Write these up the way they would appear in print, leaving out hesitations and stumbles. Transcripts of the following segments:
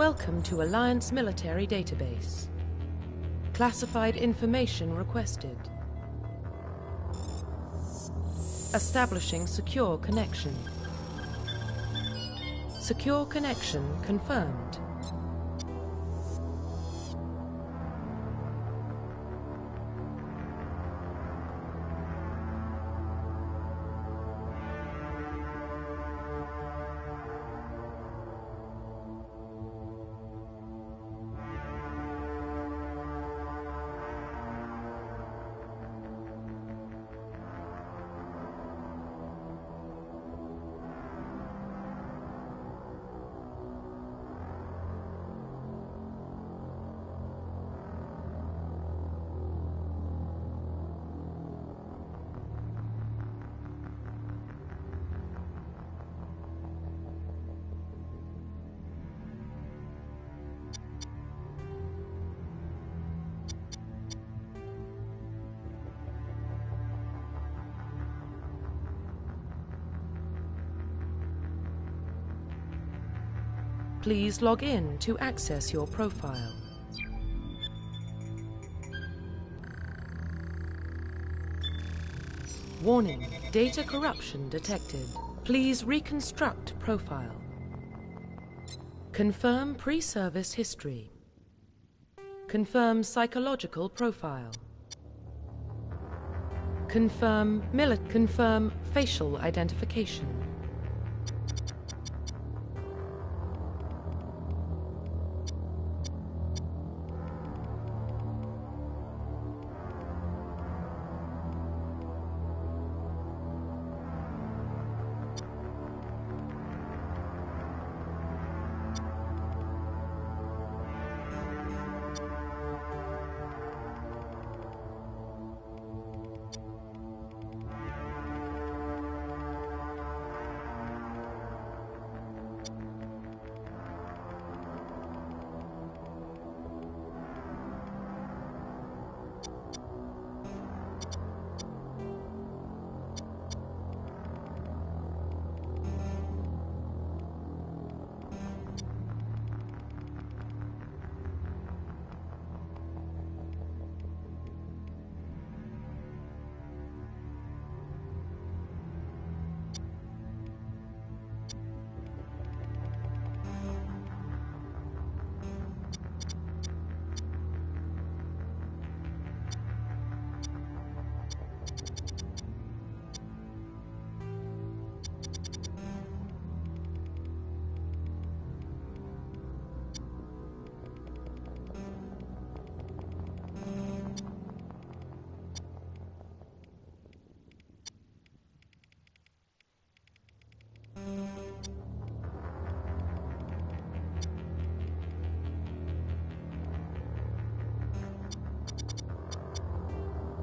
Welcome to Alliance Military Database. Classified information requested. Establishing secure connection. Secure connection confirmed. Please log in to access your profile. Warning, data corruption detected. Please reconstruct profile. Confirm pre-service history. Confirm psychological profile. Confirm facial identification.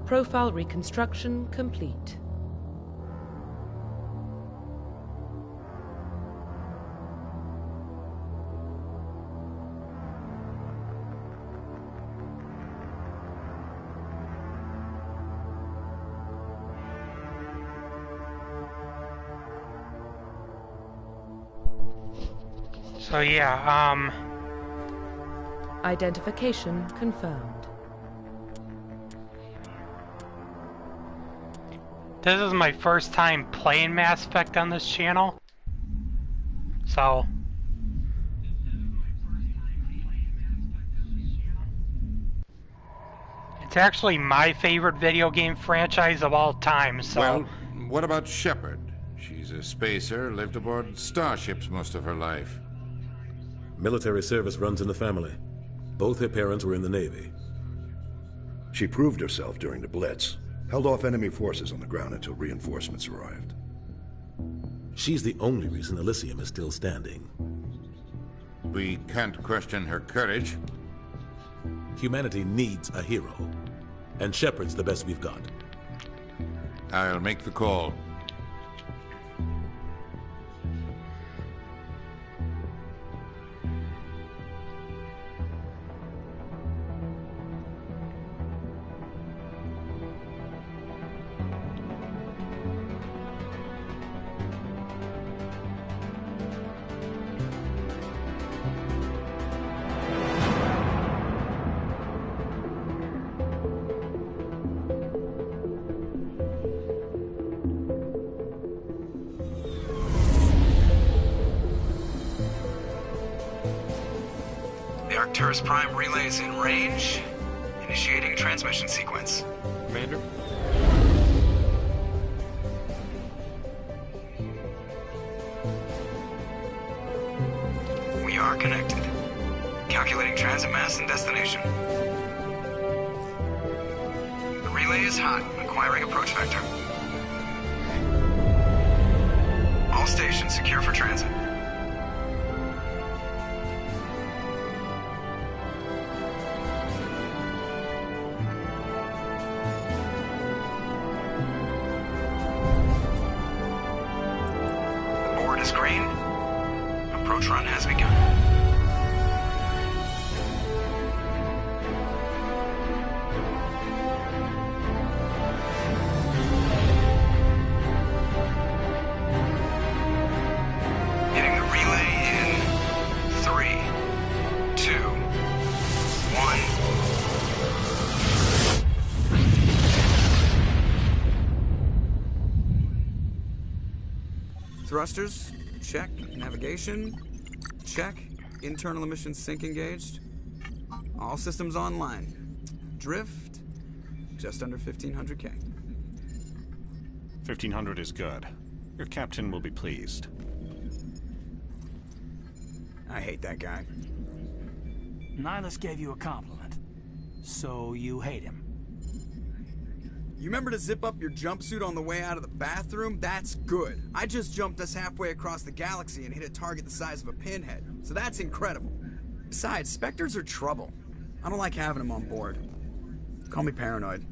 Profile reconstruction complete. So yeah, Identification confirmed. this is my first time playing Mass Effect on this channel, so it's actually my favorite video game franchise of all time, so... Well, what about Shepard? She's a spacer, lived aboard starships most of her life. Military service runs in the family. Both her parents were in the Navy. She proved herself during the Blitz. Held off enemy forces on the ground until reinforcements arrived. She's the only reason Elysium is still standing. We can't question her courage. Humanity needs a hero. And Shepard's the best we've got. I'll make the call. Arcturus Prime relays in range. Initiating transmission sequence. Commander? We are connected. Calculating transit mass and destination. The relay is hot, acquiring approach vector. All stations secure for transit. The board is green. Approach run has begun. Hitting the relay in 3, 2, 1. Thrusters, check. Navigation, check. Internal emissions sync engaged. All systems online. Drift, just under 1500K. 1500 is good. Your captain will be pleased. I hate that guy. Nihilus gave you a compliment. So you hate him. You remember to zip up your jumpsuit on the way out of the bathroom? That's good. I just jumped us halfway across the galaxy and hit a target the size of a pinhead, so that's incredible. Besides, Spectres are trouble. I don't like having them on board. Call me paranoid.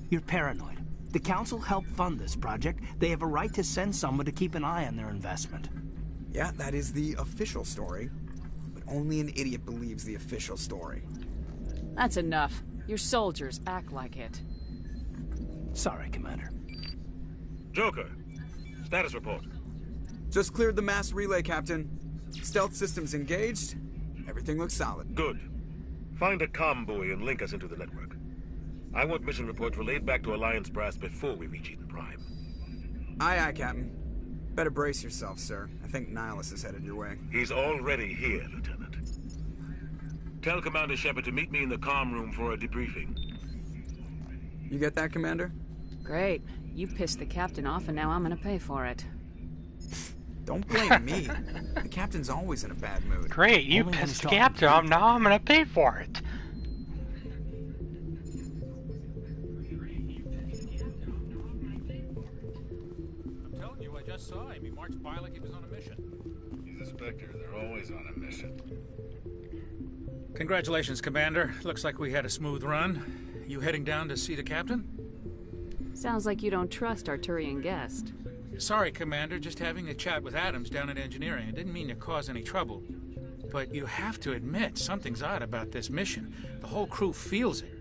You're paranoid. The Council helped fund this project. They have a right to send someone to keep an eye on their investment. Yeah, that is the official story. But only an idiot believes the official story. That's enough. Your soldiers act like it. Sorry, Commander. Joker, status report. Just cleared the mass relay, Captain. Stealth systems engaged. Everything looks solid. Good. Find a comm buoy and link us into the network. I want mission reports relayed back to Alliance Brass before we reach Eden Prime. Aye, aye, Captain. Better brace yourself, sir. I think Nihilus is headed your way. He's already here, Lieutenant. Tell Commander Shepard to meet me in the comm room for a debriefing. You get that, Commander? Great. You pissed the captain off and now I'm gonna pay for it. Don't blame me. The captain's always in a bad mood. Great, you Only when pissed he's the captain off, now I'm gonna pay for it. I'm telling you, I just saw him. He marched by like he was on a mission. He's a Spectre. They're always on a mission. Congratulations, Commander. Looks like we had a smooth run. You heading down to see the captain? Sounds like you don't trust Arturian guest. Sorry, Commander. Just having a chat with Adams down at engineering. I didn't mean to cause any trouble. But you have to admit, something's odd about this mission. The whole crew feels it.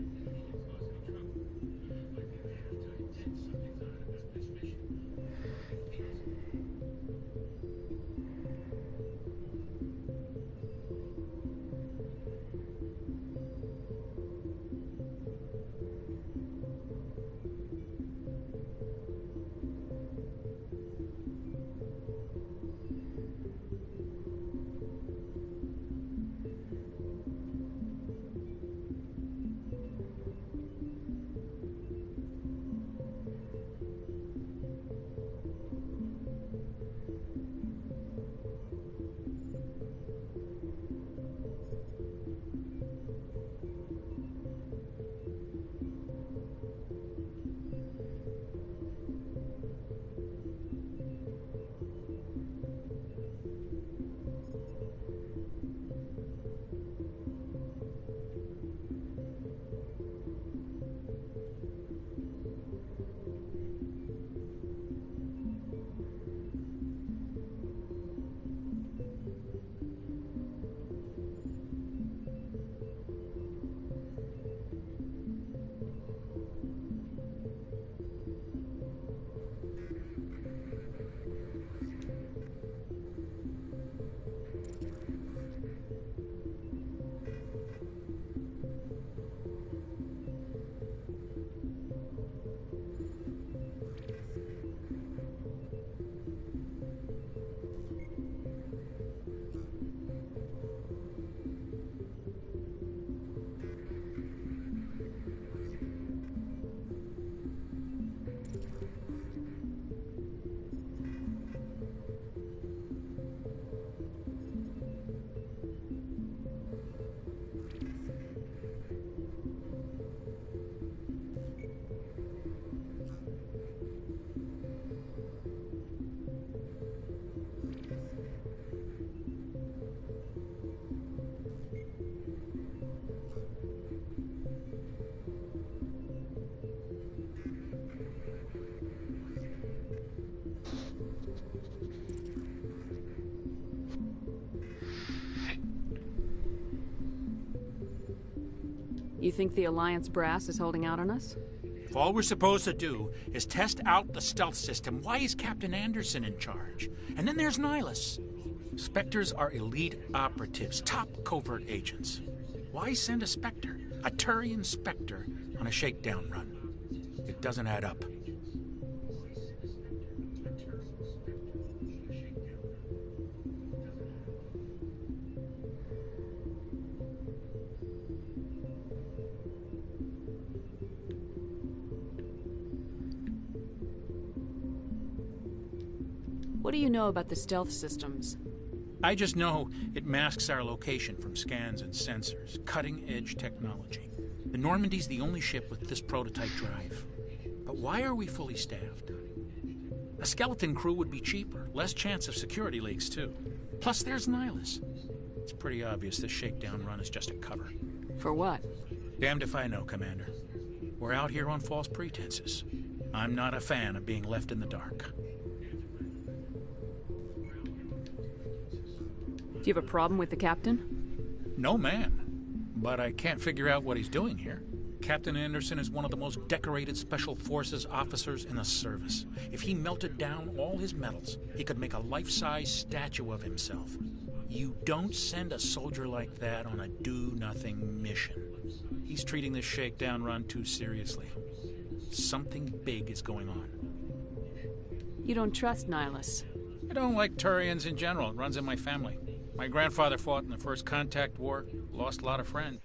You think the Alliance brass is holding out on us? If all we're supposed to do is test out the stealth system, why is Captain Anderson in charge? And then there's Nihilus. Spectres are elite operatives, top covert agents. Why send a Spectre, a Turian Spectre, on a shakedown run? It doesn't add up. What do you know about the stealth systems? I just know it masks our location from scans and sensors. Cutting-edge technology. The Normandy's the only ship with this prototype drive. But why are we fully staffed? A skeleton crew would be cheaper, less chance of security leaks too. Plus there's Nihilus. It's pretty obvious this shakedown run is just a cover. For what? Damned if I know, Commander. We're out here on false pretenses. I'm not a fan of being left in the dark. Do you have a problem with the captain? No, man. But I can't figure out what he's doing here. Captain Anderson is one of the most decorated Special Forces officers in the service. If he melted down all his medals, he could make a life-size statue of himself. You don't send a soldier like that on a do-nothing mission. He's treating this shakedown run too seriously. Something big is going on. You don't trust Nihilus? I don't like Turians in general. It runs in my family. My grandfather fought in the First Contact War, lost a lot of friends.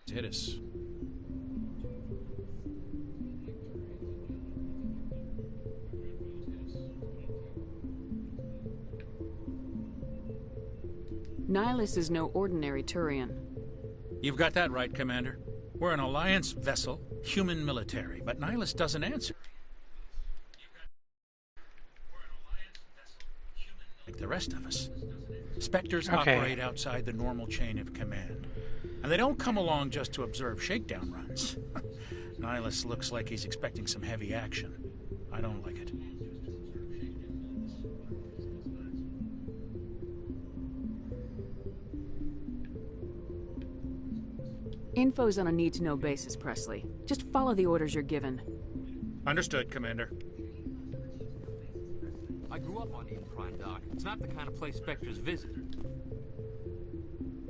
Hit us. Nihilus is no ordinary Turian. You've got that right, Commander. We're an Alliance vessel, human military, but Nihilus doesn't answer. Like the rest of us. Spectres operate outside the normal chain of command. And they don't come along just to observe shakedown runs. Nihilus looks like he's expecting some heavy action. I don't like it. Info's on a need-to-know basis, Presley. Just follow the orders you're given. Understood, Commander. I grew up on Eden Prime, Doc. It's not the kind of place Spectres visit.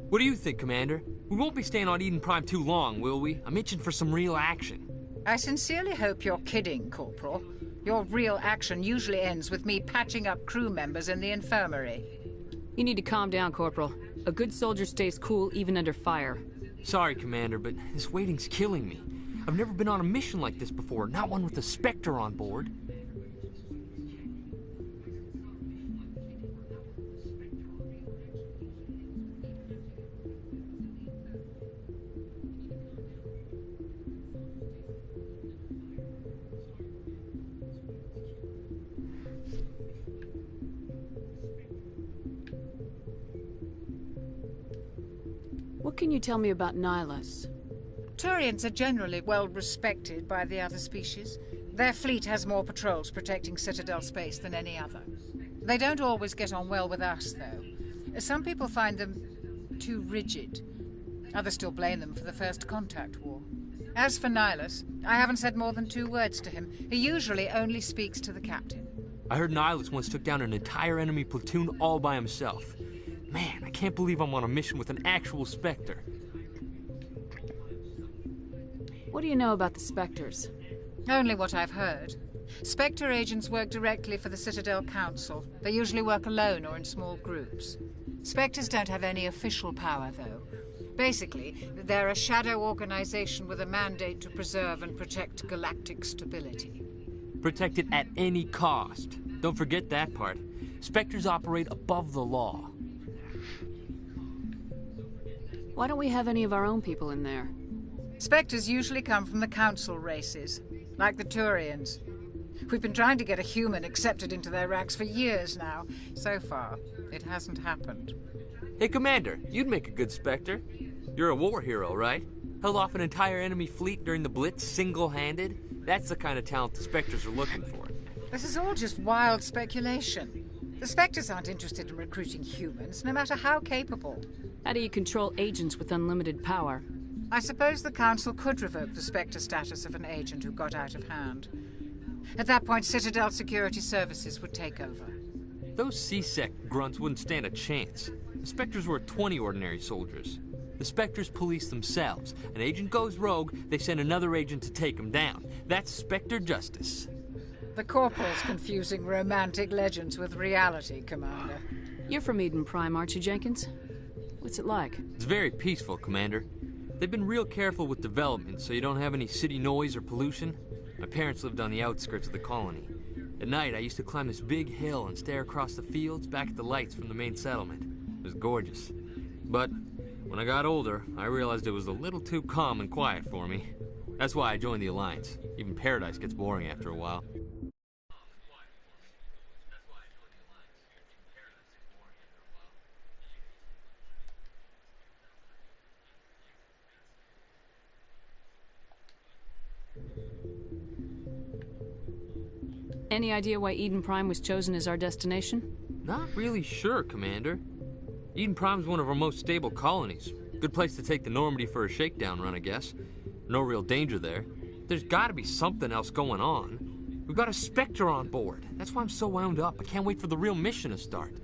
What do you think, Commander? We won't be staying on Eden Prime too long, will we? I'm itching for some real action. I sincerely hope you're kidding, Corporal. Your real action usually ends with me patching up crew members in the infirmary. You need to calm down, Corporal. A good soldier stays cool even under fire. Sorry, Commander, but this waiting's killing me. I've never been on a mission like this before, not one with a Spectre on board. What can you tell me about Nihilus? Turians are generally well respected by the other species. Their fleet has more patrols protecting Citadel space than any other. They don't always get on well with us, though. Some people find them too rigid. Others still blame them for the First Contact War. As for Nihilus, I haven't said more than 2 words to him. He usually only speaks to the captain. I heard Nihilus once took down an entire enemy platoon all by himself. Man, I can't believe I'm on a mission with an actual Spectre. What do you know about the Spectres? Only what I've heard. Spectre agents work directly for the Citadel Council. They usually work alone or in small groups. Spectres don't have any official power, though. Basically, they're a shadow organization with a mandate to preserve and protect galactic stability. Protect it at any cost. Don't forget that part. Spectres operate above the law. Why don't we have any of our own people in there? Spectres usually come from the Council races, like the Turians. We've been trying to get a human accepted into their ranks for years now. So far, it hasn't happened. Hey, Commander, you'd make a good Spectre. You're a war hero, right? Held off an entire enemy fleet during the Blitz single-handed? That's the kind of talent the Spectres are looking for. This is all just wild speculation. The Spectres aren't interested in recruiting humans, no matter how capable. How do you control agents with unlimited power? I suppose the Council could revoke the Spectre status of an agent who got out of hand. At that point, Citadel Security Services would take over. Those CSEC grunts wouldn't stand a chance. The Spectres were 20 ordinary soldiers. The Spectres police themselves. An agent goes rogue, they send another agent to take him down. That's Spectre justice. The Corporal's confusing romantic legends with reality, Commander. You're from Eden Prime, aren't you, Jenkins? What's it like? It's very peaceful, Commander. They've been real careful with development, so you don't have any city noise or pollution. My parents lived on the outskirts of the colony. At night, I used to climb this big hill and stare across the fields back at the lights from the main settlement. It was gorgeous. But when I got older, I realized it was a little too calm and quiet for me. That's why I joined the Alliance. Even Paradise gets boring after a while. Any idea why Eden Prime was chosen as our destination? Not really sure, Commander. Eden Prime's one of our most stable colonies. Good place to take the Normandy for a shakedown run, I guess. No real danger there. There's gotta be something else going on. We've got a Spectre on board. That's why I'm so wound up. I can't wait for the real mission to start.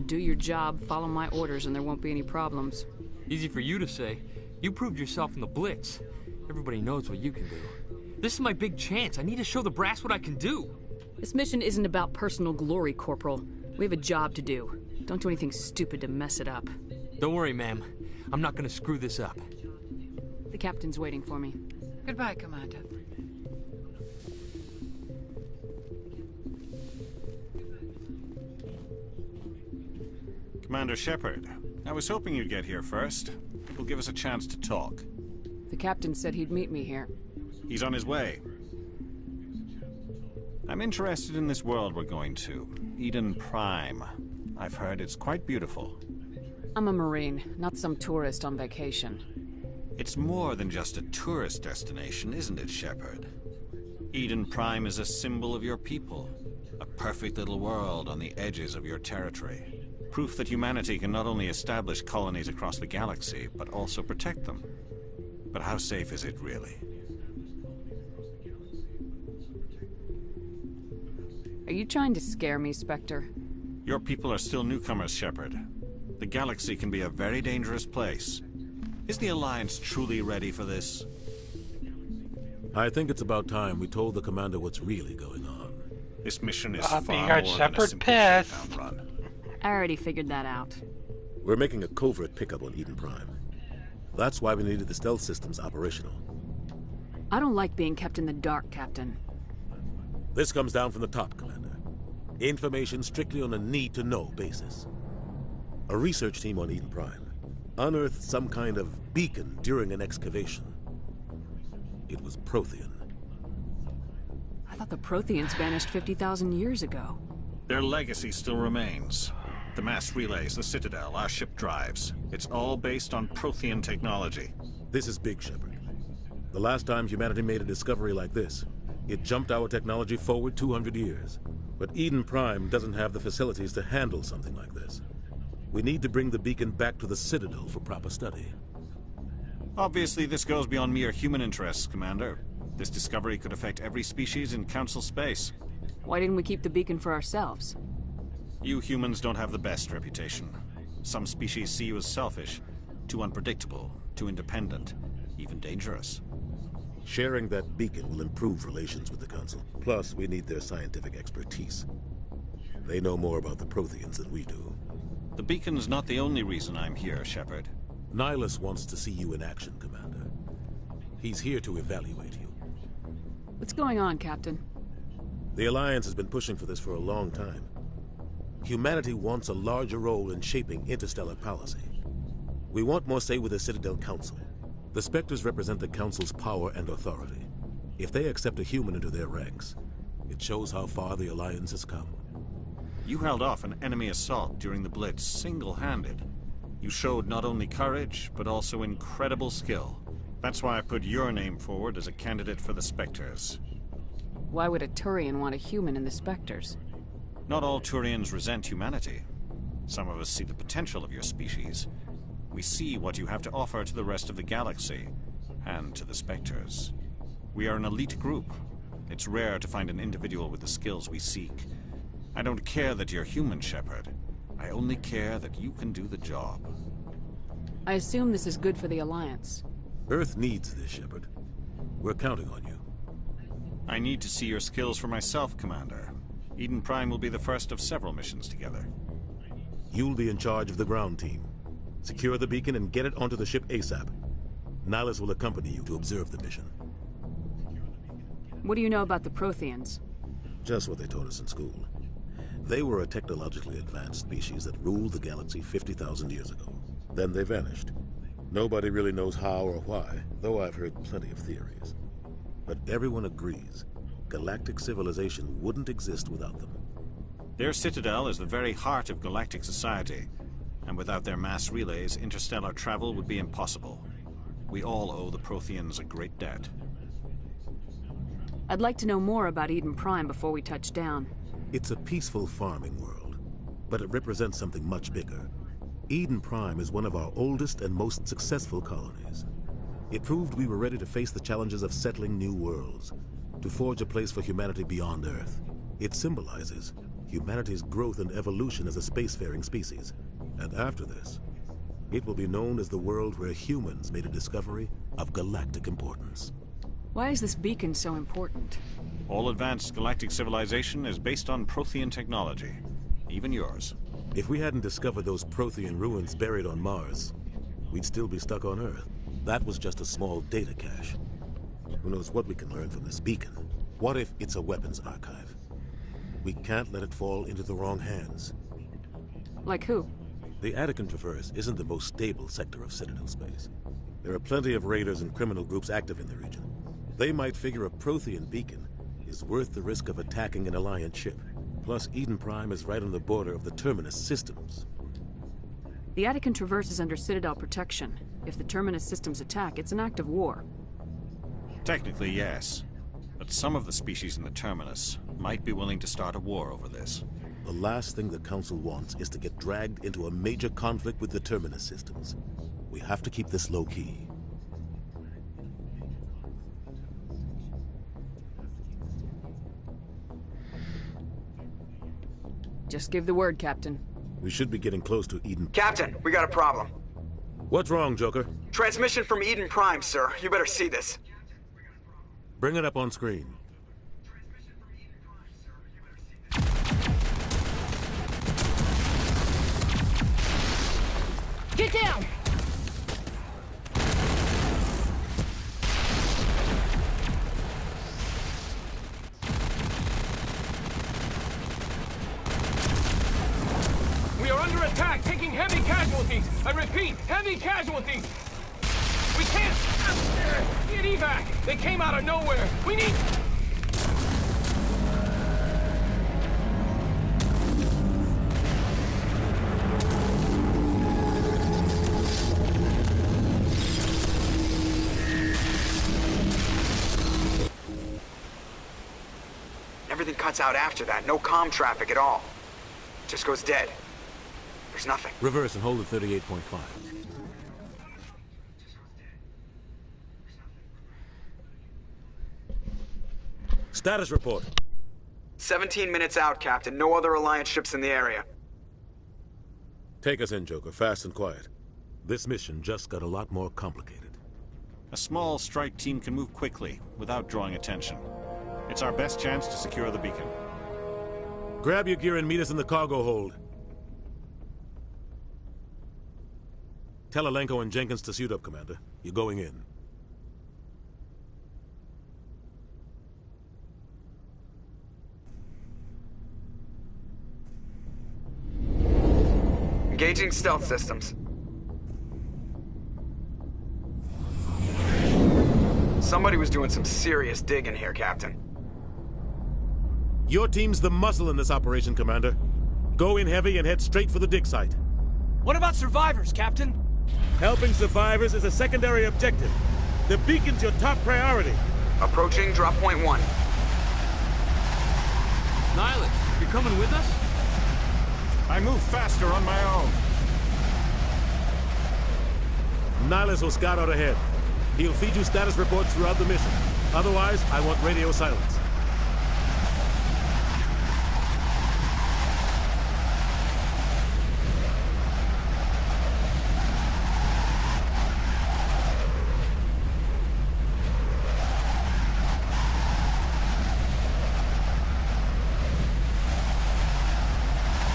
Do your job, follow my orders, and there won't be any problems. Easy for you to say. You proved yourself in the Blitz. Everybody knows what you can do. This is my big chance. I need to show the brass what I can do. This mission isn't about personal glory, Corporal. We have a job to do. Don't do anything stupid to mess it up. Don't worry, ma'am. I'm not gonna screw this up. The captain's waiting for me. Goodbye, Commander. Commander Shepard, I was hoping you'd get here first. It will give us a chance to talk. The captain said he'd meet me here. He's on his way. I'm interested in this world we're going to, Eden Prime. I've heard it's quite beautiful. I'm a Marine, not some tourist on vacation. It's more than just a tourist destination, isn't it, Shepard? Eden Prime is a symbol of your people. A perfect little world on the edges of your territory. Proof that humanity can not only establish colonies across the galaxy, but also protect them. But how safe is it, really? Are you trying to scare me, Spectre? Your people are still newcomers, Shepard. The galaxy can be a very dangerous place. Is the Alliance truly ready for this? I think it's about time we told the commander what's really going on. This mission is Being far our more than a Shepard simple pissed. shakedown run. I already figured that out. We're making a covert pickup on Eden Prime. That's why we needed the stealth systems operational. I don't like being kept in the dark, Captain. This comes down from the top, Commander. Information strictly on a need-to-know basis. A research team on Eden Prime unearthed some kind of beacon during an excavation. It was Prothean. I thought the Protheans vanished 50,000 years ago. Their legacy still remains. The mass relays, the Citadel, our ship drives. It's all based on Prothean technology. This is big, Shepard. The last time humanity made a discovery like this, it jumped our technology forward 200 years. But Eden Prime doesn't have the facilities to handle something like this. We need to bring the beacon back to the Citadel for proper study. Obviously, this goes beyond mere human interests, Commander. This discovery could affect every species in Council space. Why didn't we keep the beacon for ourselves? You humans don't have the best reputation. Some species see you as selfish, too unpredictable, too independent, even dangerous. Sharing that beacon will improve relations with the Council. Plus, we need their scientific expertise. They know more about the Protheans than we do. The beacon's not the only reason I'm here, Shepard. Nihilus wants to see you in action, Commander. He's here to evaluate you. What's going on, Captain? The Alliance has been pushing for this for a long time. Humanity wants a larger role in shaping interstellar policy. We want more say with the Citadel Council. The Spectres represent the Council's power and authority. If they accept a human into their ranks, it shows how far the Alliance has come. You held off an enemy assault during the Blitz single-handed. You showed not only courage, but also incredible skill. That's why I put your name forward as a candidate for the Spectres. Why would a Turian want a human in the Spectres? Not all Turians resent humanity. Some of us see the potential of your species. We see what you have to offer to the rest of the galaxy, and to the Spectres. We are an elite group. It's rare to find an individual with the skills we seek. I don't care that you're human, Shepard. I only care that you can do the job. I assume this is good for the Alliance. Earth needs this, Shepard. We're counting on you. I need to see your skills for myself, Commander. Eden Prime will be the first of several missions together. You'll be in charge of the ground team. Secure the beacon and get it onto the ship ASAP. Nihilus will accompany you to observe the mission. What do you know about the Protheans? Just what they taught us in school. They were a technologically advanced species that ruled the galaxy 50,000 years ago. Then they vanished. Nobody really knows how or why, though I've heard plenty of theories. But everyone agrees, galactic civilization wouldn't exist without them. Their citadel is the very heart of galactic society, and without their mass relays, interstellar travel would be impossible. We all owe the Protheans a great debt. I'd like to know more about Eden Prime before we touch down. It's a peaceful farming world, but it represents something much bigger. Eden Prime is one of our oldest and most successful colonies. It proved we were ready to face the challenges of settling new worlds, to forge a place for humanity beyond Earth. It symbolizes humanity's growth and evolution as a spacefaring species. And after this, it will be known as the world where humans made a discovery of galactic importance. Why is this beacon so important? All advanced galactic civilization is based on Prothean technology, even yours. If we hadn't discovered those Prothean ruins buried on Mars, we'd still be stuck on Earth. That was just a small data cache. Who knows what we can learn from this beacon? What if it's a weapons archive? We can't let it fall into the wrong hands. Like who? The Attican Traverse isn't the most stable sector of Citadel space. There are plenty of raiders and criminal groups active in the region. They might figure a Prothean beacon is worth the risk of attacking an Alliance ship. Plus, Eden Prime is right on the border of the Terminus systems. The Attican Traverse is under Citadel protection. If the Terminus systems attack, it's an act of war. Technically, yes. But some of the species in the Terminus might be willing to start a war over this. The last thing the Council wants is to get dragged into a major conflict with the Terminus systems. We have to keep this low-key. Just give the word, Captain. We should be getting close to Eden. Captain, we got a problem. What's wrong, Joker? Transmission from Eden Prime, sir. You better see this. Bring it up on screen. Get down! We are under attack, taking heavy casualties. I repeat, heavy casualties. We can't get evac. They came out of nowhere. We need... Everything cuts out after that. No comm traffic at all. Just goes dead. There's nothing. Reverse and hold at 38.5. Status report. 17 minutes out, Captain. No other Alliance ships in the area. Take us in, Joker. Fast and quiet. This mission just got a lot more complicated. A small strike team can move quickly, without drawing attention. It's our best chance to secure the beacon. Grab your gear and meet us in the cargo hold. Tell Alenko and Jenkins to suit up, Commander. You're going in. Engaging stealth systems. Somebody was doing some serious digging here, Captain. Your team's the muscle in this operation, Commander. Go in heavy and head straight for the dig site. What about survivors, Captain? Helping survivors is a secondary objective. The beacon's your top priority. Approaching drop point 1. Nihilus, you're coming with us? I move faster on my own. Nihilus will scout out ahead. He'll feed you status reports throughout the mission. Otherwise, I want radio silence.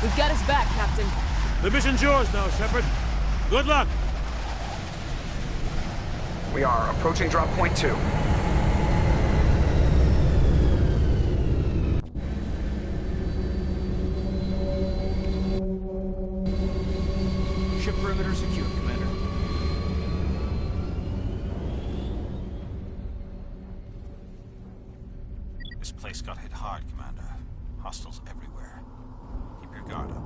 We've got his back, Captain. The mission's yours now, Shepard. Good luck! We are approaching drop point 2. Ship perimeter secure, Commander. This place got hit hard, Commander. Hostiles everywhere. Keep your guard up.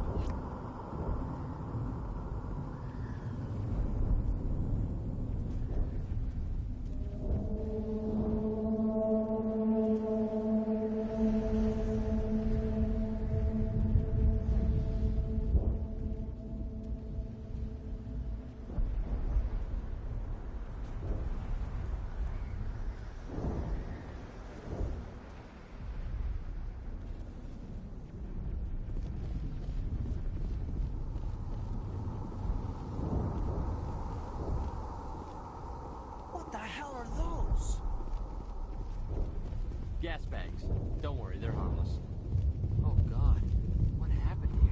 What the hell are those? Gas bags. Don't worry, they're harmless. Oh God, what happened here?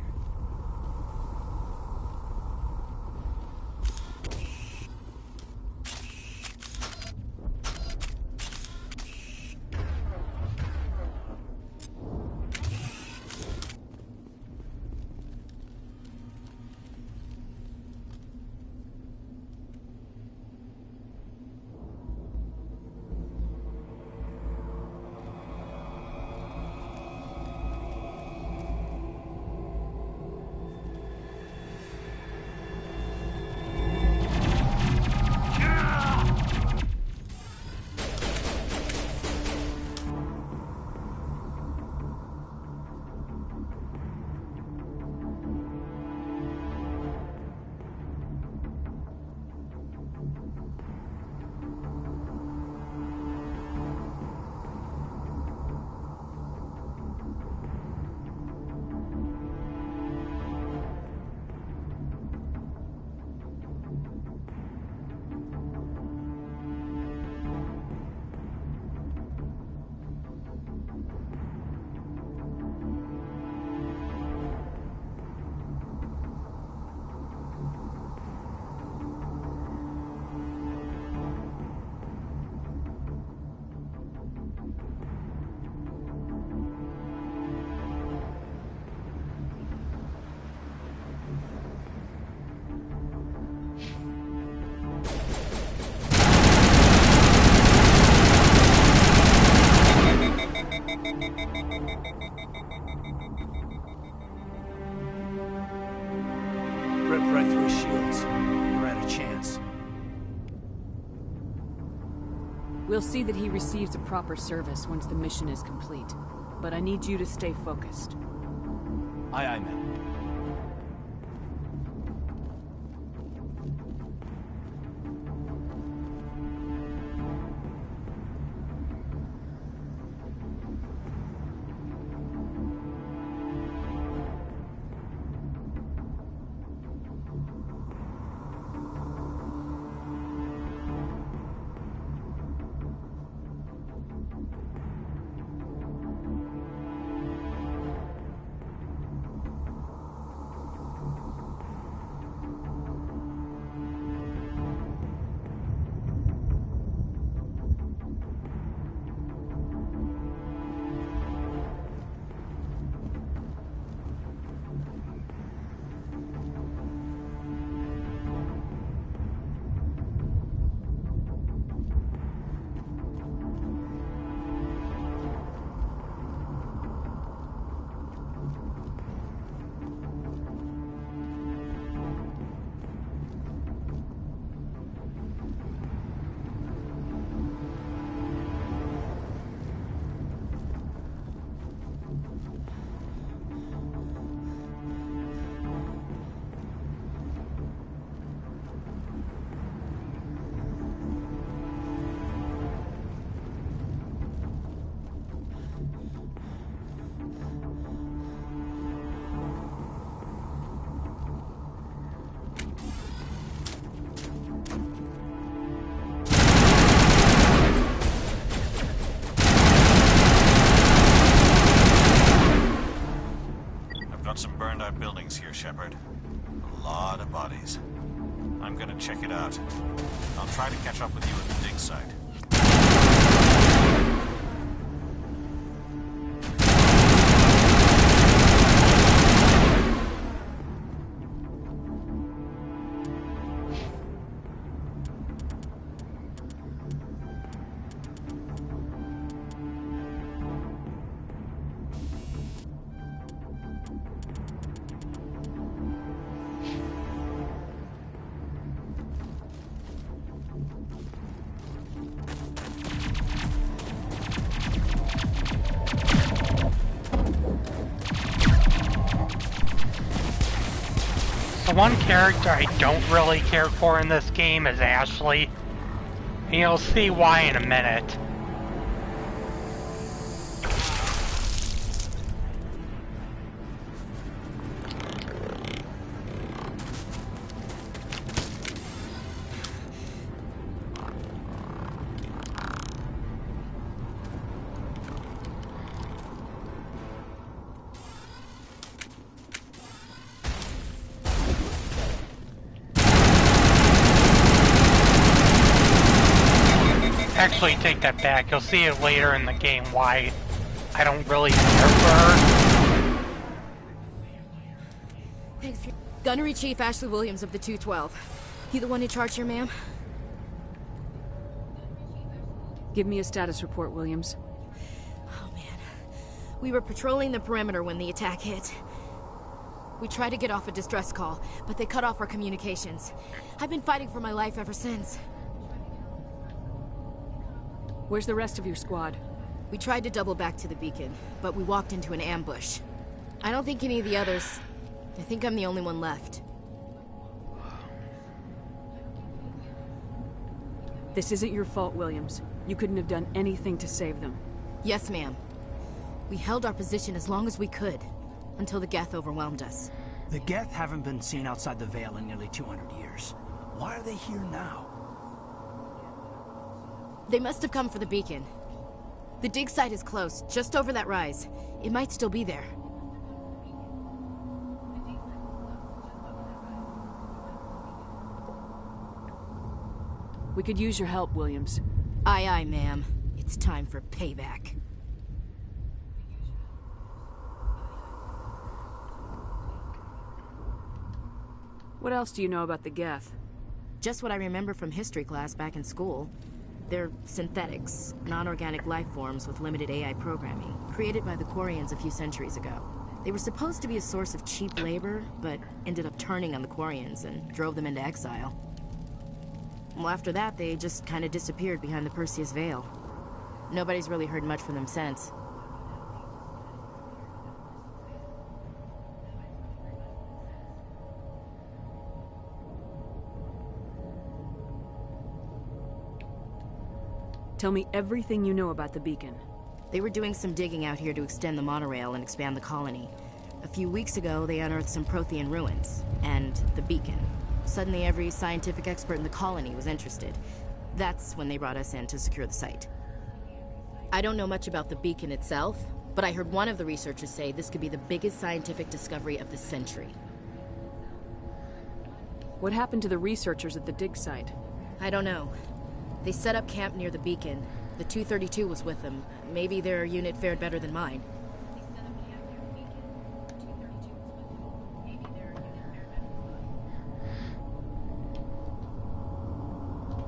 Ripped right through his shields. We're out of chance. We'll see that he receives a proper service once the mission is complete. But I need you to stay focused. Aye, aye, ma'am. I'm gonna check it out. I'll try to catch up with you at the dig site. The one character I don't really care for in this game is Ashley, and you'll see why in a minute. Actually, take that back. You'll see it later in the game why I don't really care for her. Thanks. Gunnery Chief Ashley Williams of the 212. You the one in charge here, ma'am? Give me a status report, Williams. Oh, man. We were patrolling the perimeter when the attack hit. We tried to get off a distress call, but they cut off our communications. I've been fighting for my life ever since. Where's the rest of your squad? We tried to double back to the beacon, but we walked into an ambush. I don't think any of the others... I think I'm the only one left. This isn't your fault, Williams. You couldn't have done anything to save them. Yes, ma'am. We held our position as long as we could, until the Geth overwhelmed us. The Geth haven't been seen outside the Veil in nearly 200 years. Why are they here now? They must have come for the beacon. The dig site is close, just over that rise. It might still be there. We could use your help, Williams. Aye, aye, ma'am. It's time for payback. What else do you know about the Geth? Just what I remember from history class back in school. They're synthetics, non-organic life forms with limited AI programming, created by the Quarians a few centuries ago. They were supposed to be a source of cheap labor, but ended up turning on the Quarians and drove them into exile. Well, after that, they just kind of disappeared behind the Perseus Veil. Nobody's really heard much from them since. Tell me everything you know about the beacon. They were doing some digging out here to extend the monorail and expand the colony. A few weeks ago, they unearthed some Prothean ruins, and the beacon. Suddenly, every scientific expert in the colony was interested. That's when they brought us in to secure the site. I don't know much about the beacon itself, but I heard one of the researchers say this could be the biggest scientific discovery of the century. What happened to the researchers at the dig site? I don't know. They set up camp near the beacon. The 232 was with them. Maybe their unit fared better than mine.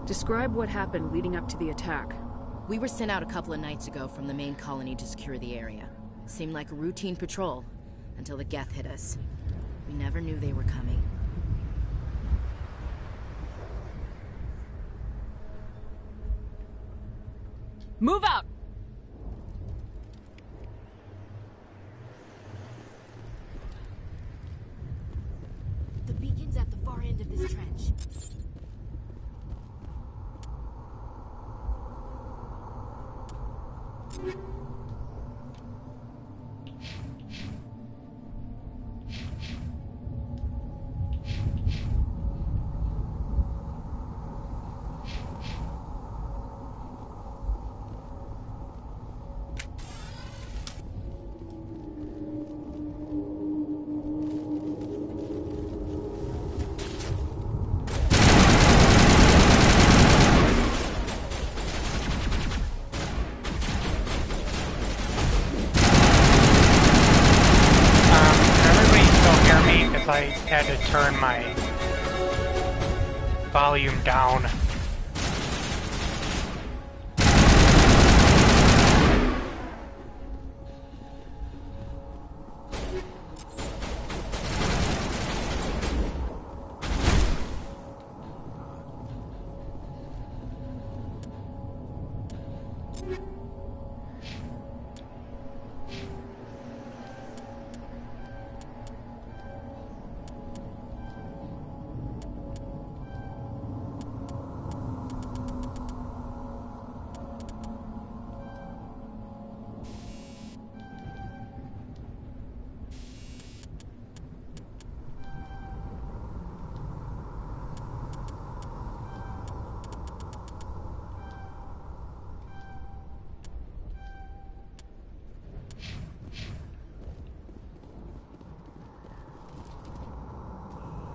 Describe what happened leading up to the attack. We were sent out a couple of nights ago from the main colony to secure the area. Seemed like a routine patrol, until the Geth hit us. We never knew they were coming. Move out! The beacon's at the far end of this trench. Volume down.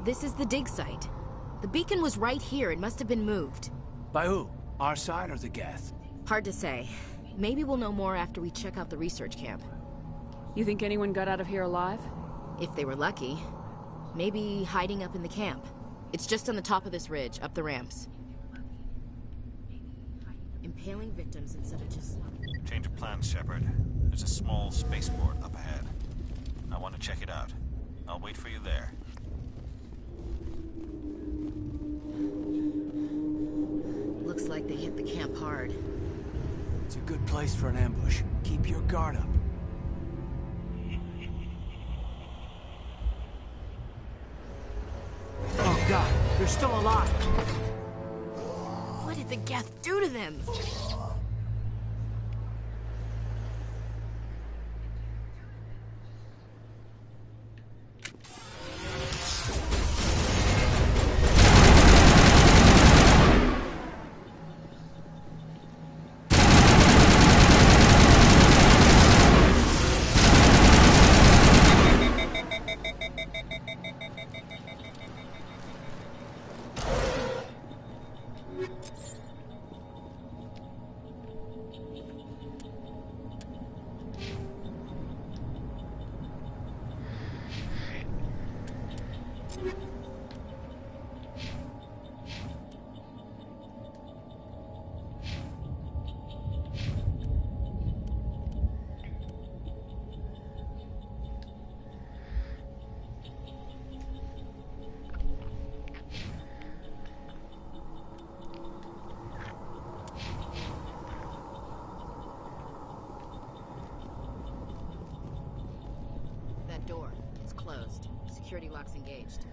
This is the dig site. The beacon was right here. It must have been moved. By who? Our side or the Geth? Hard to say. Maybe we'll know more after we check out the research camp. You think anyone got out of here alive? If they were lucky. Maybe hiding up in the camp. It's just on the top of this ridge, up the ramps. Impaling victims instead of just... Change of plans, Shepard. There's a small spaceport up ahead. I want to check it out. I'll wait for you there. Looks like they hit the camp hard. It's a good place for an ambush. Keep your guard up. Oh god, they're still alive! What did the Geth do to them? Door. It's closed. Security lock's engaged.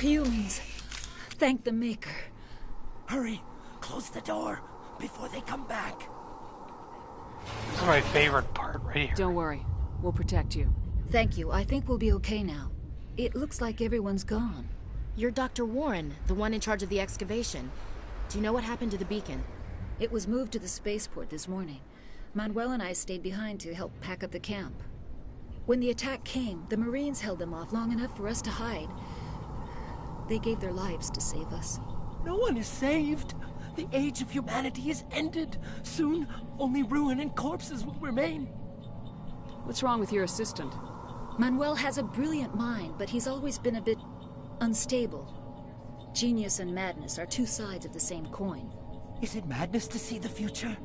Humans. Thank the Maker. Hurry! Close the door before they come back. This is my favorite part right here. Don't worry. We'll protect you. Thank you. I think we'll be okay now. It looks like everyone's gone. You're Dr. Warren, the one in charge of the excavation. Do you know what happened to the beacon? It was moved to the spaceport this morning. Manuel and I stayed behind to help pack up the camp. When the attack came, the Marines held them off long enough for us to hide. They gave their lives to save us. No one is saved. The age of humanity is ended. Soon, only ruin and corpses will remain. What's wrong with your assistant? Manuel has a brilliant mind, but he's always been a bit unstable. Genius and madness are two sides of the same coin. Is it madness to see the future?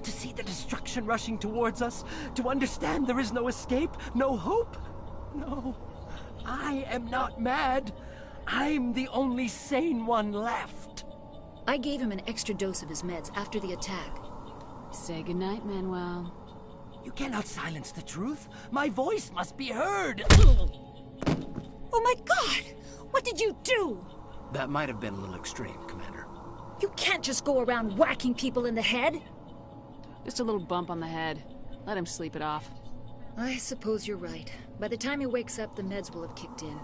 To see the destruction rushing towards us? To understand there is no escape? No hope? No. I am not mad. I'm the only sane one left. I gave him an extra dose of his meds after the attack. Say goodnight, Manuel. You cannot silence the truth. My voice must be heard. Oh my God! What did you do? That might have been a little extreme, Commander. You can't just go around whacking people in the head. Just a little bump on the head. Let him sleep it off. I suppose you're right. By the time he wakes up, the meds will have kicked in.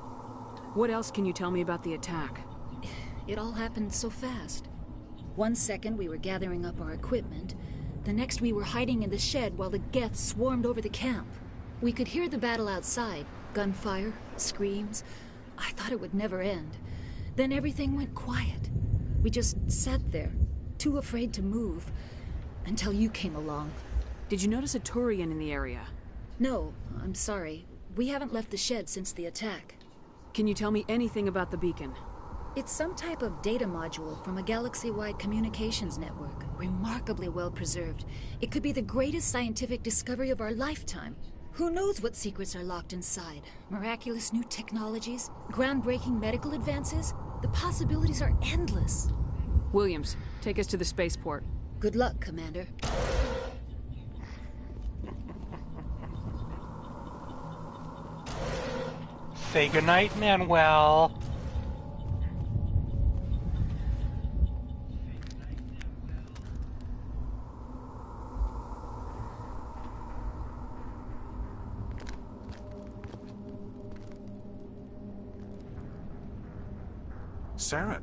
What else can you tell me about the attack? It all happened so fast. 1 second we were gathering up our equipment. The next we were hiding in the shed while the Geth swarmed over the camp. We could hear the battle outside. Gunfire, screams. I thought it would never end. Then everything went quiet. We just sat there, too afraid to move, until you came along. Did you notice a Turian in the area? No, I'm sorry. We haven't left the shed since the attack. Can you tell me anything about the beacon? It's some type of data module from a galaxy-wide communications network. Remarkably well preserved. It could be the greatest scientific discovery of our lifetime. Who knows what secrets are locked inside? Miraculous new technologies? Groundbreaking medical advances? The possibilities are endless. Williams, take us to the spaceport. Good luck, Commander. Say goodnight, Manuel. Saren.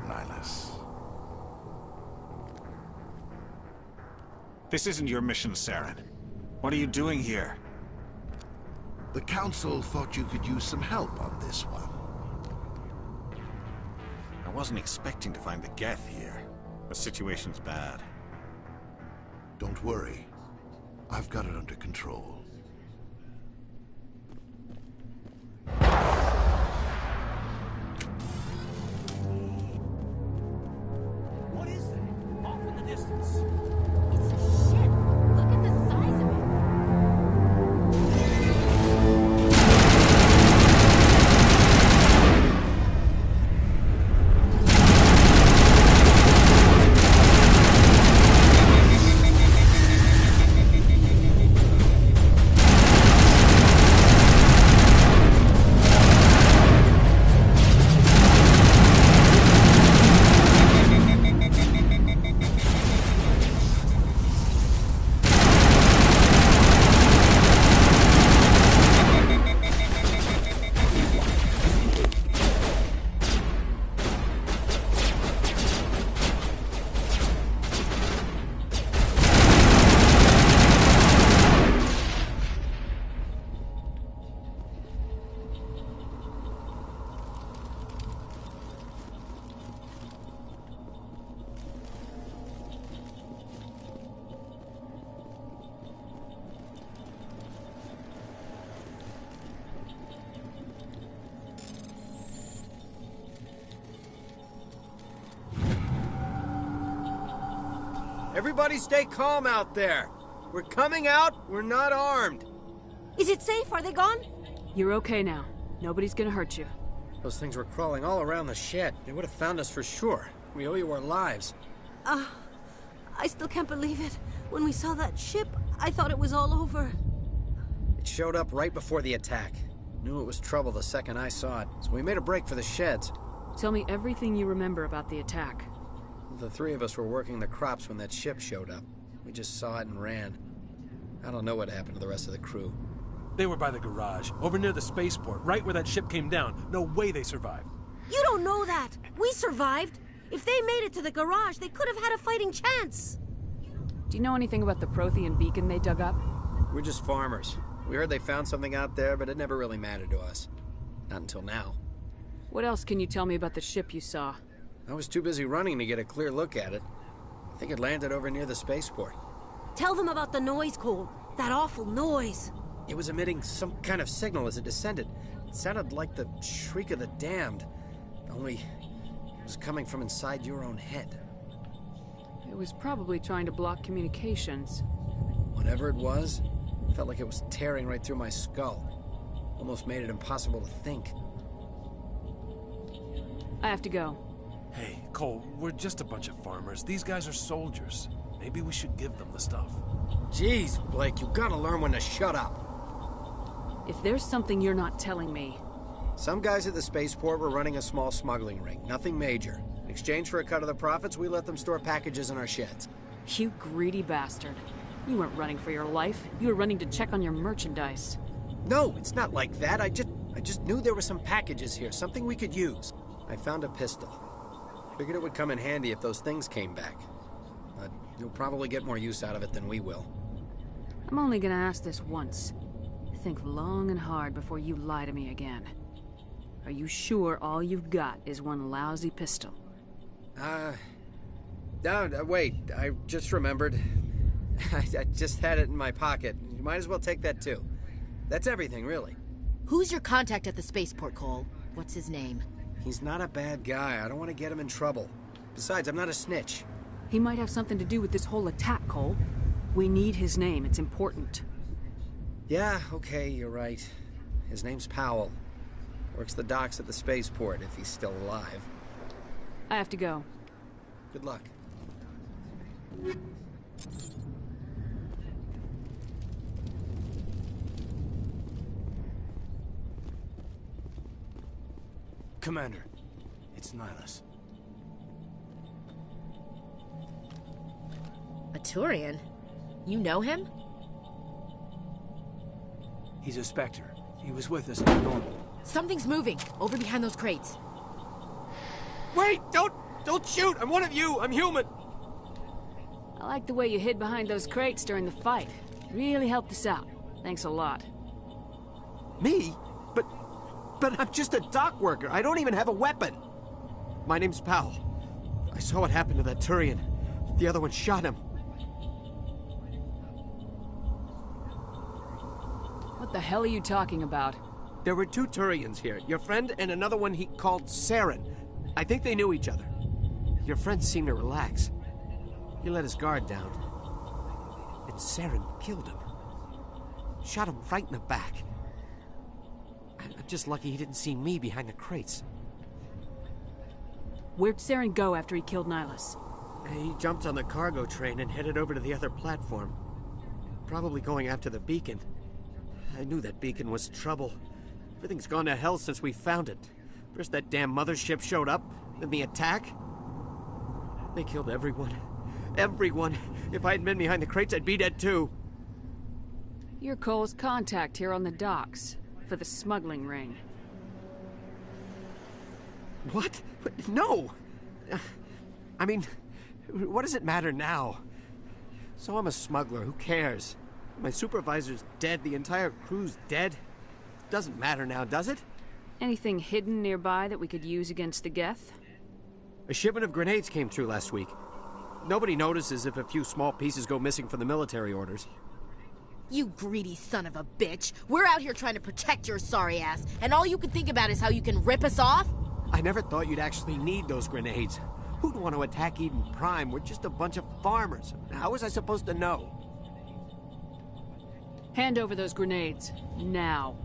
Nihilus. This isn't your mission, Saren. What are you doing here? The Council thought you could use some help on this one. I wasn't expecting to find the Geth here. The situation's bad. Don't worry. I've got it under control. What is that? Off in the distance. It's a ship. Look at the size of it. Everybody stay calm out there. We're coming out, we're not armed. Is it safe? Are they gone? You're okay now. Nobody's gonna hurt you. Those things were crawling all around the shed. They would have found us for sure. We owe you our lives. I still can't believe it. When we saw that ship, I thought it was all over. It showed up right before the attack. Knew it was trouble the second I saw it, so we made a break for the sheds. Tell me everything you remember about the attack. The three of us were working the crops when that ship showed up. We just saw it and ran. I don't know what happened to the rest of the crew. They were by the garage, over near the spaceport, right where that ship came down. No way they survived. You don't know that. We survived. If they made it to the garage, they could have had a fighting chance. Do you know anything about the Prothean beacon they dug up? We're just farmers. We heard they found something out there, but it never really mattered to us. Not until now. What else can you tell me about the ship you saw? I was too busy running to get a clear look at it. I think it landed over near the spaceport. Tell them about the noise, Cole. That awful noise. It was emitting some kind of signal as it descended. It sounded like the shriek of the damned. Only it was coming from inside your own head. It was probably trying to block communications. Whatever it was, it felt like it was tearing right through my skull. Almost made it impossible to think. I have to go. Hey, Cole, we're just a bunch of farmers. These guys are soldiers. Maybe we should give them the stuff. Jeez, Blake, you gotta learn when to shut up. If there's something you're not telling me... Some guys at the spaceport were running a small smuggling ring. Nothing major. In exchange for a cut of the profits, we let them store packages in our sheds. You greedy bastard. You weren't running for your life. You were running to check on your merchandise. No, it's not like that. I just knew there were some packages here, something we could use. I found a pistol. Figured it would come in handy if those things came back. But you'll probably get more use out of it than we will. I'm only gonna ask this once. Think long and hard before you lie to me again. Are you sure all you've got is one lousy pistol? No, wait. I just remembered. I just had it in my pocket. You might as well take that too. That's everything, really. Who's your contact at the spaceport, Cole? What's his name? He's not a bad guy. I don't want to get him in trouble. Besides, I'm not a snitch. He might have something to do with this whole attack, Cole. We need his name. It's important. Yeah, okay, you're right. His name's Powell. Works the docks at the spaceport, if he's still alive. I have to go. Good luck. Commander, it's Nihilus. A Turian? You know him? He's a Spectre. He was with us in the normal. Something's moving, over behind those crates. Wait! Don't shoot! I'm one of you! I'm human! I like the way you hid behind those crates during the fight. Really helped us out. Thanks a lot. Me? But I'm just a dock worker. I don't even have a weapon. My name's Powell. I saw what happened to that Turian. The other one shot him. What the hell are you talking about? There were two Turians here. Your friend and another one he called Saren. I think they knew each other. Your friend seemed to relax. He let his guard down. And Saren killed him. Shot him right in the back. I'm just lucky he didn't see me behind the crates. Where'd Saren go after he killed Nihilus? He jumped on the cargo train and headed over to the other platform. Probably going after the beacon. I knew that beacon was trouble. Everything's gone to hell since we found it. First that damn mothership showed up, then the attack. They killed everyone. Everyone. If I had been behind the crates, I'd be dead too. You're Cole's contact here on the docks, for the smuggling ring. What? No! I mean, what does it matter now? So I'm a smuggler, who cares? My supervisor's dead, the entire crew's dead. Doesn't matter now, does it? Anything hidden nearby that we could use against the Geth? A shipment of grenades came through last week. Nobody notices if a few small pieces go missing from the military orders. You greedy son of a bitch. We're out here trying to protect your sorry ass, and all you can think about is how you can rip us off? I never thought you'd actually need those grenades. Who'd want to attack Eden Prime? We're just a bunch of farmers. How was I supposed to know? Hand over those grenades. Now.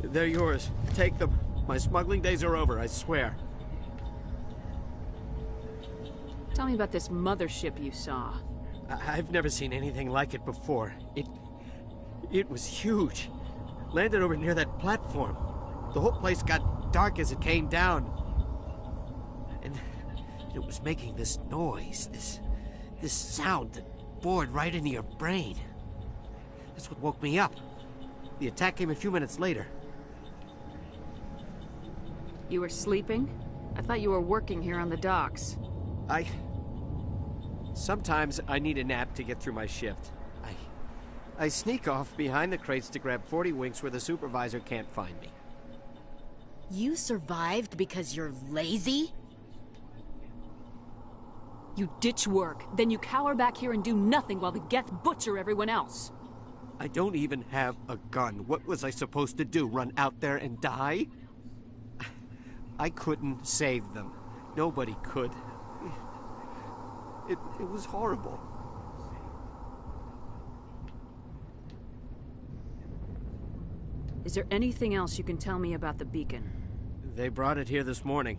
They're yours. Take them. My smuggling days are over, I swear. Tell me about this mothership you saw. I've never seen anything like it before. It was huge. Landed over near that platform. The whole place got dark as it came down. And it was making this noise, this sound that bored right into your brain. That's what woke me up. The attack came a few minutes later. You were sleeping? I thought you were working here on the docks. Sometimes I need a nap to get through my shift. I sneak off behind the crates to grab 40 winks where the supervisor can't find me. You survived because you're lazy? You ditch work, then you cower back here and do nothing while the Geth butcher everyone else. I don't even have a gun. What was I supposed to do, run out there and die? I couldn't save them. Nobody could. It was horrible. Is there anything else you can tell me about the beacon? They brought it here this morning.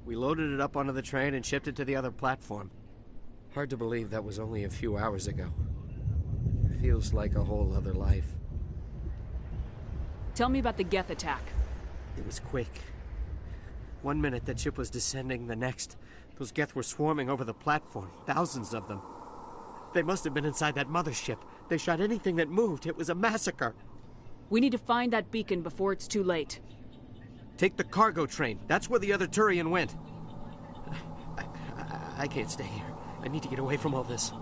We loaded it up onto the train and shipped it to the other platform. Hard to believe that was only a few hours ago. Feels like a whole other life. Tell me about the Geth attack. It was quick. 1 minute that ship was descending, the next, those Geth were swarming over the platform. Thousands of them. They must have been inside that mothership. They shot anything that moved. It was a massacre. We need to find that beacon before it's too late. Take the cargo train. That's where the other Turian went. I can't stay here. I need to get away from all this.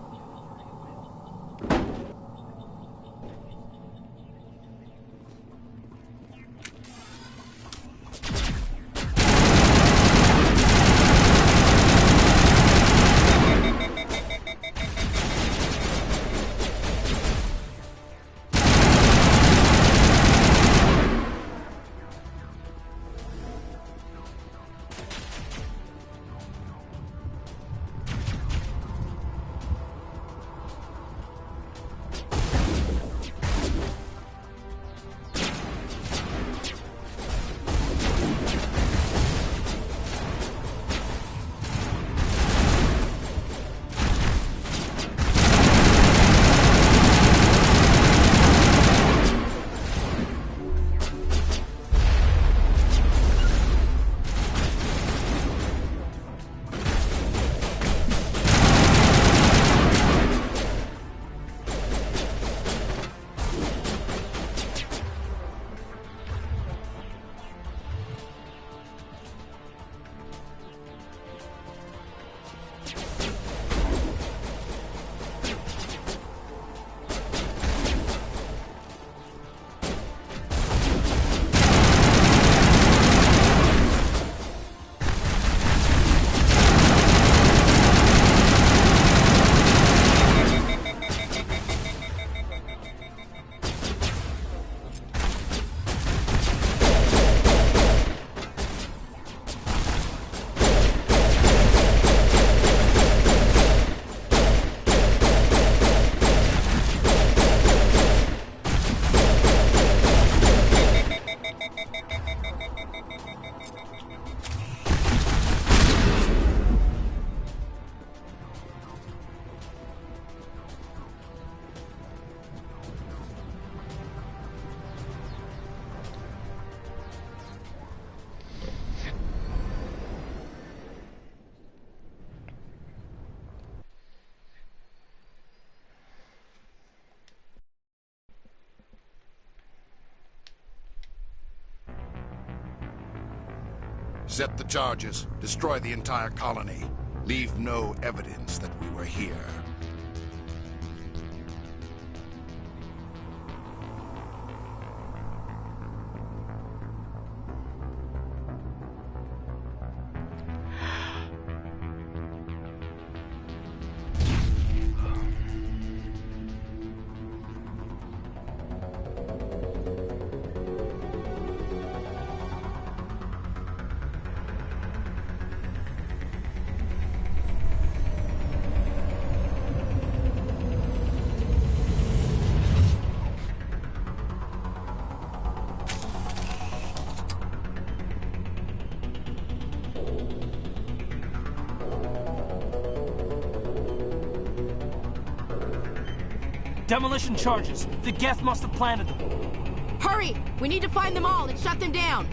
Set the charges. Destroy the entire colony. Leave no evidence that we were here. Demolition charges. The Geth must have planted them. Hurry! We need to find them all and shut them down!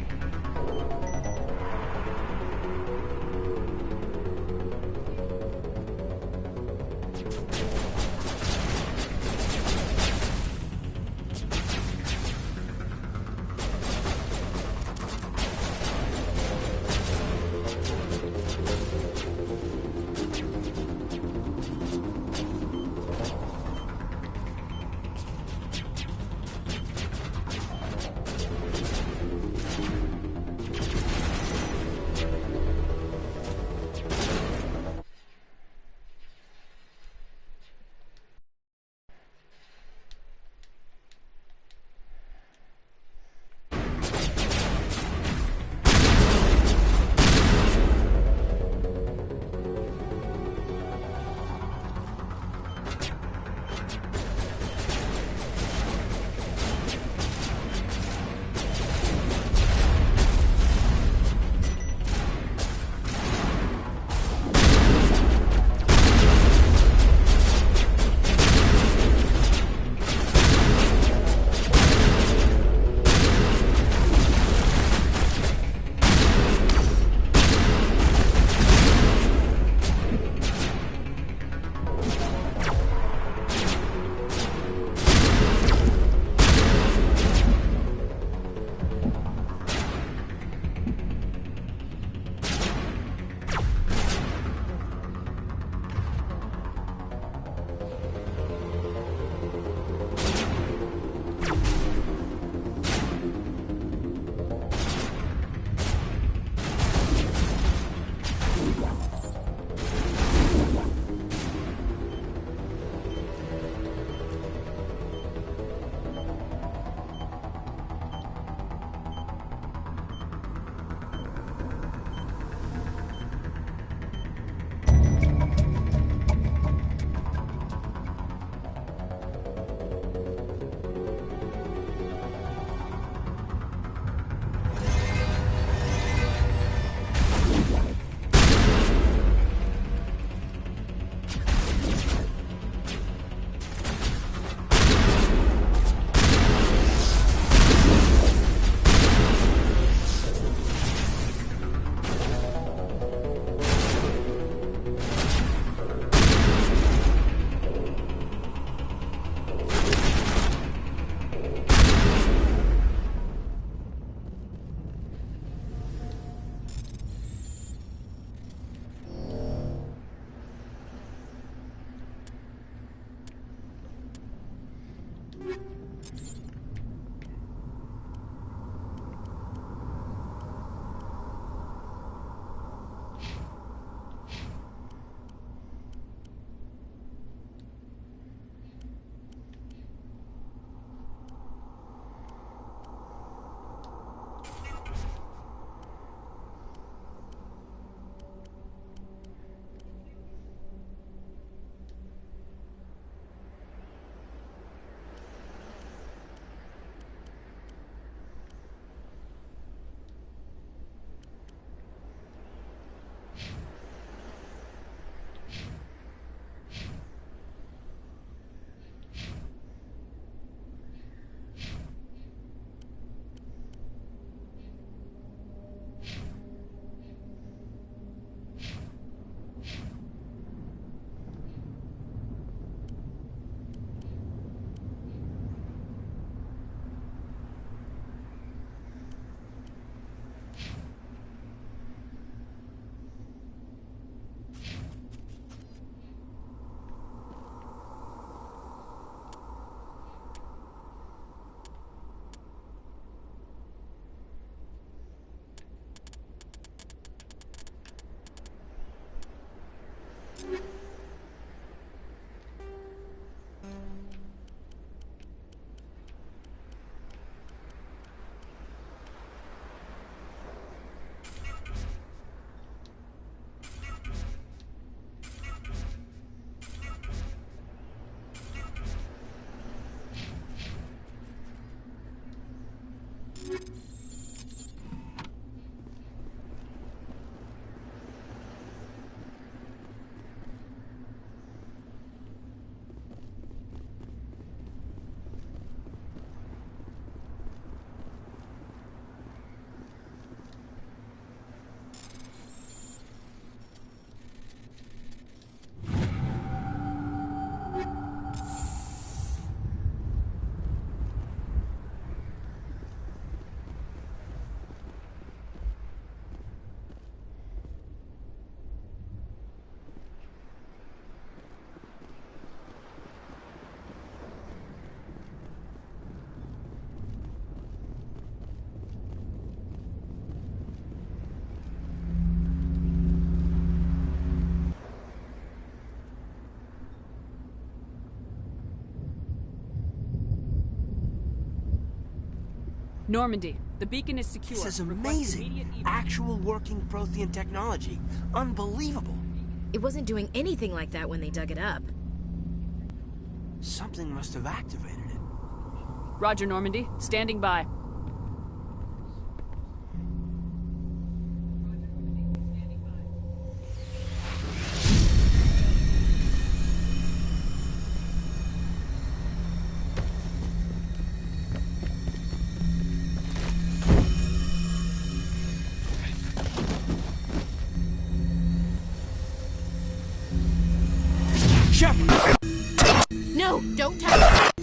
Normandy, the beacon is secure. This is Request amazing. immediate Actual working Prothean technology. Unbelievable. It wasn't doing anything like that when they dug it up. Something must have activated it. Roger, Normandy. Standing by. No, don't touch it.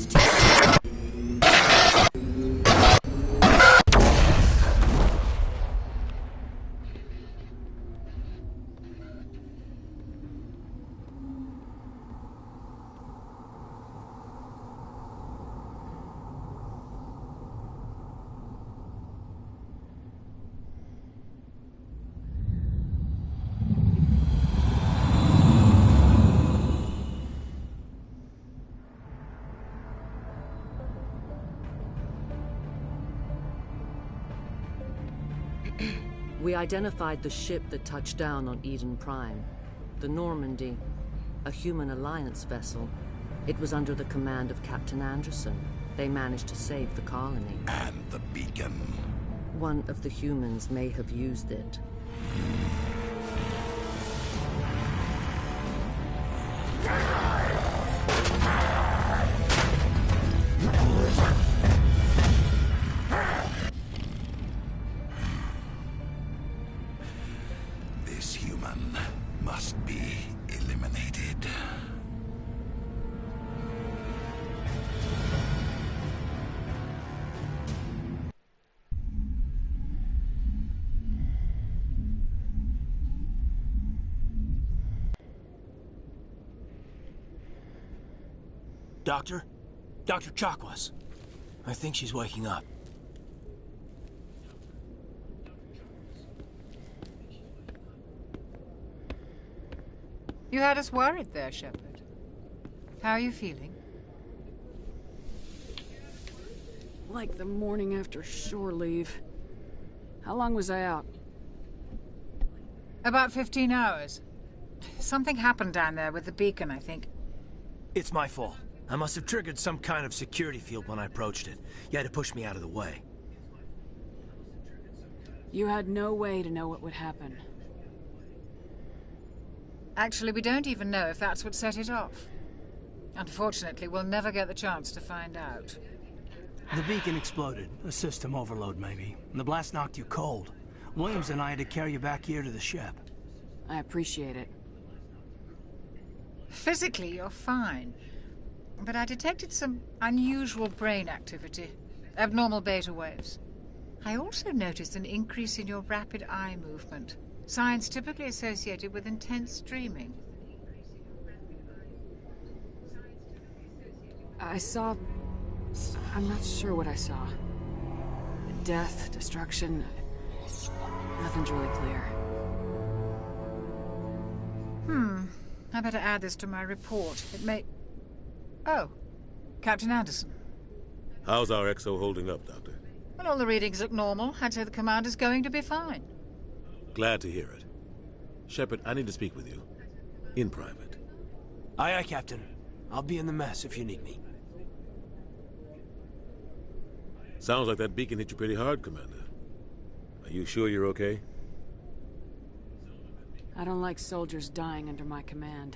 We identified the ship that touched down on Eden Prime. The Normandy, a human alliance vessel. It was under the command of Captain Anderson. They managed to save the colony. And the beacon. One of the humans may have used it. This human must be eliminated. Doctor? Dr. Chakwas. I think she's waking up. You had us worried there, Shepard. How are you feeling? Like the morning after shore leave. How long was I out? About 15 hours. Something happened down there with the beacon, I think. It's my fault. I must have triggered some kind of security field when I approached it. You had to push me out of the way. You had no way to know what would happen. Actually, we don't even know if that's what set it off. Unfortunately, we'll never get the chance to find out. The beacon exploded. A system overload, maybe. And the blast knocked you cold. Williams and I had to carry you back here to the ship. I appreciate it. Physically, you're fine. But I detected some unusual brain activity. Abnormal beta waves. I also noticed an increase in your rapid eye movement. Signs typically associated with intense dreaming. I saw... I'm not sure what I saw. Death, destruction... Nothing's really clear. I better add this to my report. It may... Oh, Captain Anderson. How's our XO holding up, Doctor? Well, all the readings look normal. I'd say the commander's going to be fine. Glad to hear it. Shepard, I need to speak with you. In private. Aye, aye, Captain. I'll be in the mess if you need me. Sounds like that beacon hit you pretty hard, Commander. Are you sure you're okay? I don't like soldiers dying under my command.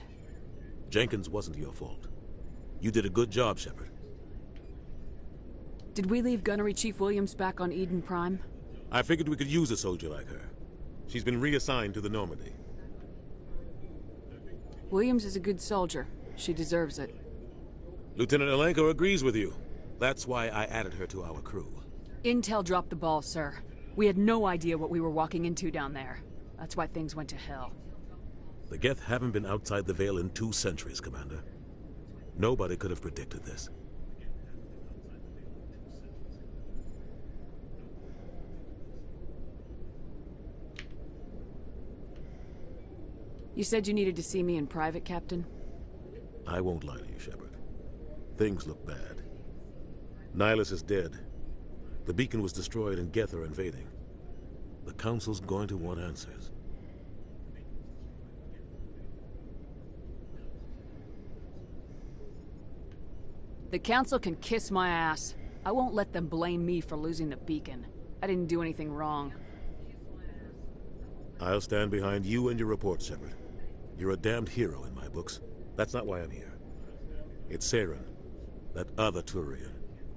Jenkins wasn't your fault. You did a good job, Shepard. Did we leave Gunnery Chief Williams back on Eden Prime? I figured we could use a soldier like her. She's been reassigned to the Normandy. Williams is a good soldier. She deserves it. Lieutenant Alenko agrees with you. That's why I added her to our crew. Intel dropped the ball, sir. We had no idea what we were walking into down there. That's why things went to hell. The Geth haven't been outside the Veil in 2 centuries, Commander. Nobody could have predicted this. You said you needed to see me in private, Captain? I won't lie to you, Shepard. Things look bad. Nihilus is dead. The beacon was destroyed and Geth are invading. The Council's going to want answers. The Council can kiss my ass. I won't let them blame me for losing the beacon. I didn't do anything wrong. I'll stand behind you and your report, Shepard. You're a damned hero in my books. That's not why I'm here. It's Saren, that other Turian.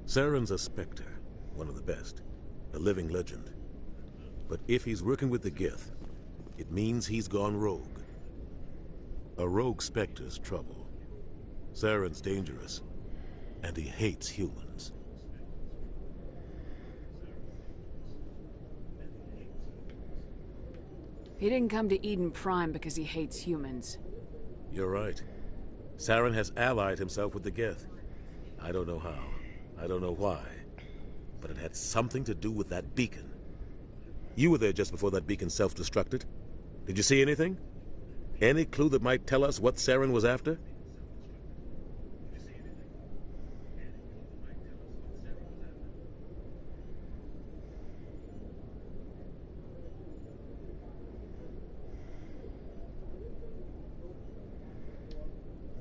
Saren's a Spectre, one of the best, a living legend. But if he's working with the Geth, it means he's gone rogue. A rogue Spectre's trouble. Saren's dangerous, and he hates humans. He didn't come to Eden Prime because he hates humans. You're right. Saren has allied himself with the Geth. I don't know how. I don't know why. But it had something to do with that beacon. You were there just before that beacon self-destructed. Did you see anything? Any clue that might tell us what Saren was after?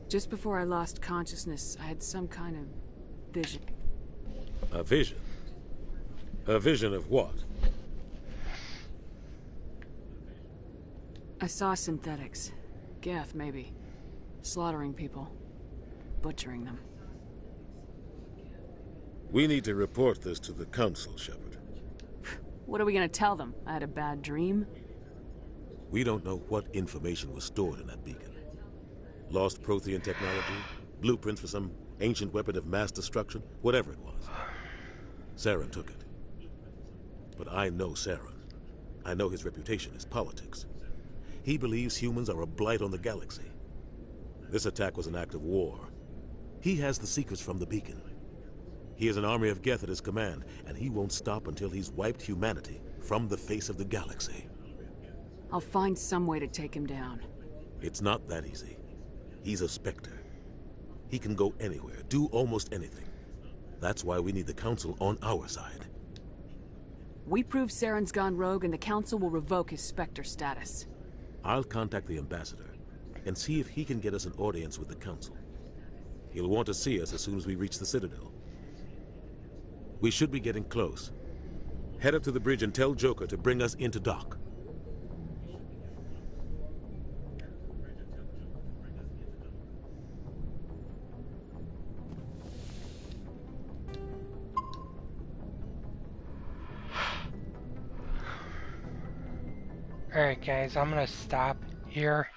Just before I lost consciousness, I had some kind of vision. A vision? A vision of what? I saw synthetics. Geth, maybe. Slaughtering people. Butchering them. We need to report this to the Council, Shepard. What are we gonna tell them? I had a bad dream? We don't know what information was stored in that beacon. Lost Prothean technology, blueprints for some ancient weapon of mass destruction, whatever it was. Saren took it. But I know Saren. I know his reputation is politics. He believes humans are a blight on the galaxy. This attack was an act of war. He has the secrets from the beacon. He has an army of Geth at his command, and he won't stop until he's wiped humanity from the face of the galaxy. I'll find some way to take him down. It's not that easy. He's a Spectre. He can go anywhere, do almost anything. That's why we need the Council on our side. We prove Saren's gone rogue and the Council will revoke his Spectre status. I'll contact the Ambassador and see if he can get us an audience with the Council. He'll want to see us as soon as we reach the Citadel. We should be getting close. Head up to the bridge and tell Joker to bring us into dock. Alright guys, I'm gonna stop here.